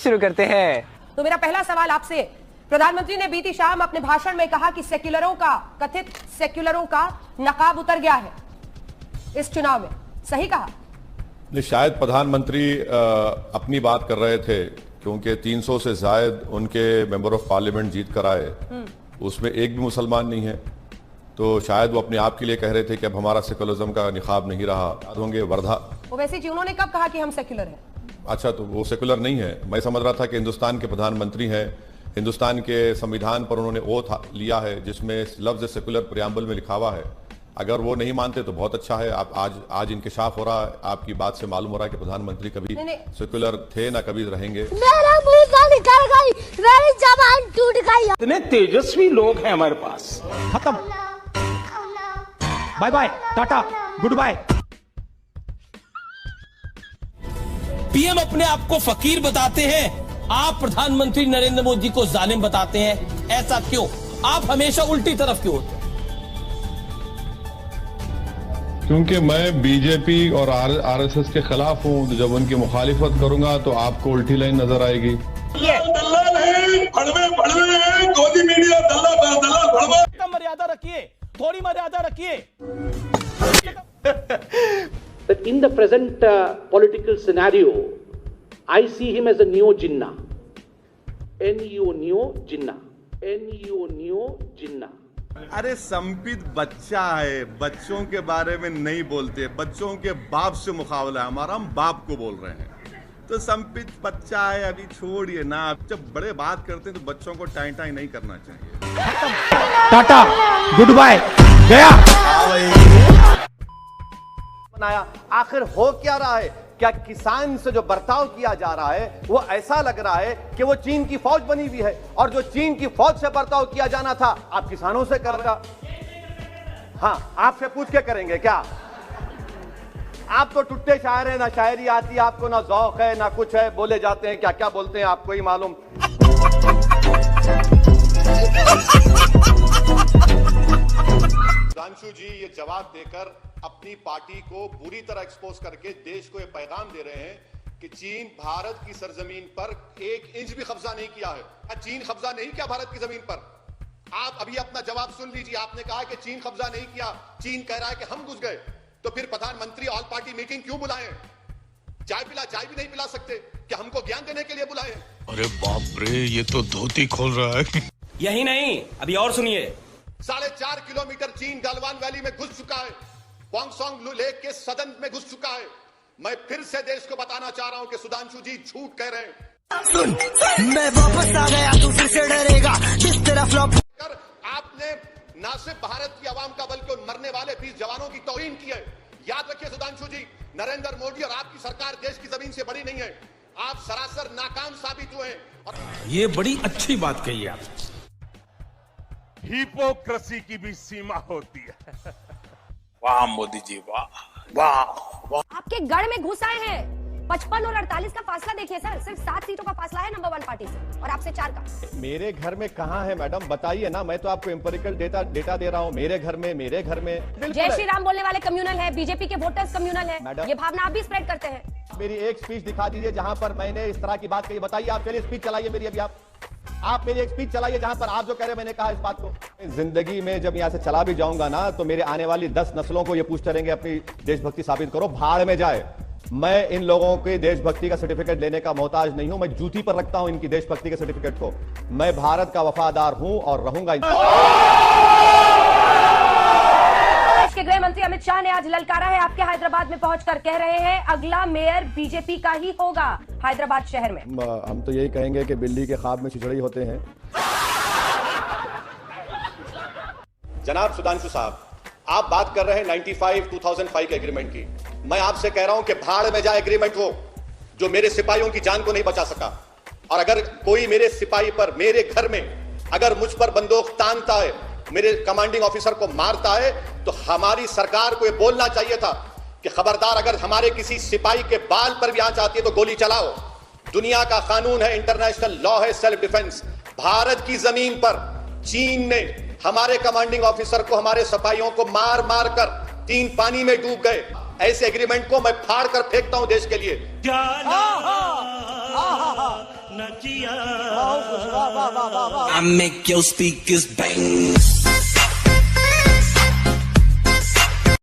शुरू करते हैं। तो मेरा पहला सवाल आपसे, प्रधानमंत्री ने बीती शाम अपने भाषण में कहा कि कथित सेक्युलरों का नकाब उतर गया है इस चुनाव में, सही कहा? नहीं, शायद प्रधानमंत्री अपनी बात कर रहे थे, क्योंकि 300 से ज्यादा उनके मेंबर ऑफ पार्लियामेंट जीत कर आए, उसमें एक भी मुसलमान नहीं है, तो शायद वो अपने आप के लिए कह रहे थे कि अब हमारा सेकुलरिज्म का निकाब नहीं रहा। याद होंगे वर्धा। वैसे जी उन्होंने कब कहा कि हम सेक्युलर हैं? अच्छा, तो वो सेकुलर नहीं है। मैं समझ रहा था कि हिंदुस्तान के प्रधानमंत्री हैं, हिंदुस्तान के संविधान पर उन्होंने ओथ लिया है जिसमें लफ्ज सेकुलर प्रियम्बल में लिखा हुआ है। अगर वो नहीं मानते तो बहुत अच्छा है। आप आज इंकिशाफ हो रहा है, आपकी बात से मालूम हो रहा है कि प्रधानमंत्री कभी सेकुलर थे ना कभी रहेंगे। मेरा मुंह निकल गई, मेरी जबान टूट गई। इतने तेजस्वी लोग हैं हमारे पास। खत्म, bye bye, tata, goodbye. PM अपने आप को फकीर बताते हैं, आप प्रधानमंत्री नरेंद्र मोदी को जालिम बताते हैं, ऐसा क्यों? आप हमेशा उल्टी तरफ क्यों होते? क्योंकि मैं बीजेपी और आरएसएस के खिलाफ हूं, तो जब उनकी मुखालिफत करूंगा तो आपको उल्टी लाइन नजर आएगी। मर्यादा रखिए, थोड़ी मर्यादा रखिए। That in the present political scenario, I see him as a neo Jinnah. Neo Jinnah. अरे संपित बच्चा है, बच्चों के बारे में नहीं बोलते, बच्चों के बाप से मुकाबला है हमारा, हम बाप को बोल रहे हैं। तो संपित बच्चा है, अभी छोड़िए ना। जब बड़े बात करते हैं तो बच्चों को टाई नहीं करना चाहिए। टाटा, गुड बाय, गया। आखिर हो क्या रहा है? क्या किसान से जो बर्ताव किया जा रहा है वो ऐसा लग रहा है कि वो चीन की फौज बनी हुई है, और जो चीन की फौज से बर्ताव किया जाना था आप किसानों से कर रहा। हाँ, आपसे पूछ के करेंगे क्या? आप तो टुट्टे शायर हैं, ना शायरी आती है आपको, ना ज़ौक़ है, ना कुछ है, बोले जाते हैं क्या क्या बोलते हैं आपको ही मालूम। सुधांशु जी ये जवाब देकर अपनी पार्टी को बुरी तरह एक्सपोज करके देश को ये पैगाम दे रहे हैं कि चीन भारत की सरजमीन पर 1 इंच भी कब्जा नहीं किया है। चीन कब्जा नहीं किया भारत की जमीन पर। आप अभी अपना जवाब सुन लीजिए। आपने कहा कि चीन कब्जा नहीं किया, चीन कह रहा है कि हम घुस गए। तो फिर प्रधानमंत्री ऑल पार्टी मीटिंग क्यों बुलाए? चाय भी नहीं पिला सकते? क्या हमको ज्ञान देने के लिए बुलाए? अरे बाप रे, ये तो धोती खोल रहा है। यही नहीं, अभी और सुनिए। 4.5 किलोमीटर चीन गलवान वैली में घुस चुका है, पोंगसोंग लेक के सदन में घुस चुका है। मैं फिर से देश को बताना चाह रहा हूं कि सुधांशु जी झूठ कह रहे हैं। सुन, मैं वापस आ गया, तू फिर से डरेगा जिस तरह फ्लॉप। आपने ना सिर्फ भारत की आवाम का बल्कि उन मरने वाले 20 जवानों की तौहीन की है। याद रखिए सुधांशु जी, नरेंद्र मोदी और आपकी सरकार देश की जमीन से बड़ी नहीं है। आप सरासर नाकाम साबित हुए। ये बड़ी अच्छी बात कही आप। हिपोक्रेसी की भी सीमा होती है। वाह मोदी जी, वाह वाह वाह। आपके गढ़ में घुस आए हैं। 55 और 48 का फासला देखिए सर, सिर्फ 7 सीटों का फासला है नंबर 1 पार्टी से, और आपसे 4 का। मेरे घर में कहाँ है मैडम, बताइए ना। मैं तो आपको एम्पिरिकल डेटा दे रहा हूँ। मेरे घर में जय श्री राम बोलने वाले कम्युनल है, बीजेपी के वोटर्स कम्युनल है, ये भावना आप भी स्प्रेड करते हैं। मेरी एक स्पीच दिखा दीजिए जहां पर मैंने इस तरह की बात कही। बताइए आप, चलिए स्पीच चलाइए मेरी। अभी आप मेरी एक स्पीच चलाइए जहां पर आप जो कह रहे हैं मैंने कहा इस बात को। जिंदगी में जब यहां से चला भी जाऊंगा ना, तो मेरे आने वाली 10 नस्लों को ये पूछते रहेंगे अपनी देशभक्ति साबित करो। भाड़ में जाए। मैं इन लोगों के देशभक्ति का सर्टिफिकेट लेने का मोहताज नहीं हूं। मैं जूती पर रखता हूं इनकी देशभक्ति के सर्टिफिकेट को। मैं भारत का वफादार हूं और रहूंगा। के गृह मंत्री अमित शाह ने आज ललकारा है। आपके हैदराबाद में पहुंचकर कह रहे हैं अगला मेयर बीजेपी का ही होगा हैदराबाद शहर में। हम तो यही कहेंगे कि बिल्ली के ख्वाब में छिछड़ी होते हैं। जनाब सुधांशु साहब, आप बात कर रहे हैं 2005 के एग्रीमेंट की। मैं आपसे कह रहा हूं कि भाड़ में जाए एग्रीमेंट हो जो मेरे सिपाहियों की जान को नहीं बचा सका। और अगर कोई मेरे सिपाही पर, मेरे घर में अगर मुझ पर बंदूक तानता है, मेरे कमांडिंग ऑफिसर को मारता है, तो हमारी सरकार को यह बोलना चाहिए था कि खबरदार, अगर हमारे किसी सिपाही के बाल पर भी आंच आती है तो गोली चलाओ। दुनिया का कानून है, इंटरनेशनल लॉ है, सेल्फ डिफेंस। भारत की जमीन पर चीन ने हमारे कमांडिंग ऑफिसर को, हमारे सिपाहियों को मार मार कर 3 पानी में डूब गए। ऐसे एग्रीमेंट को मैं फाड़ कर फेंकता हूं देश के लिए। I make your speakers bang.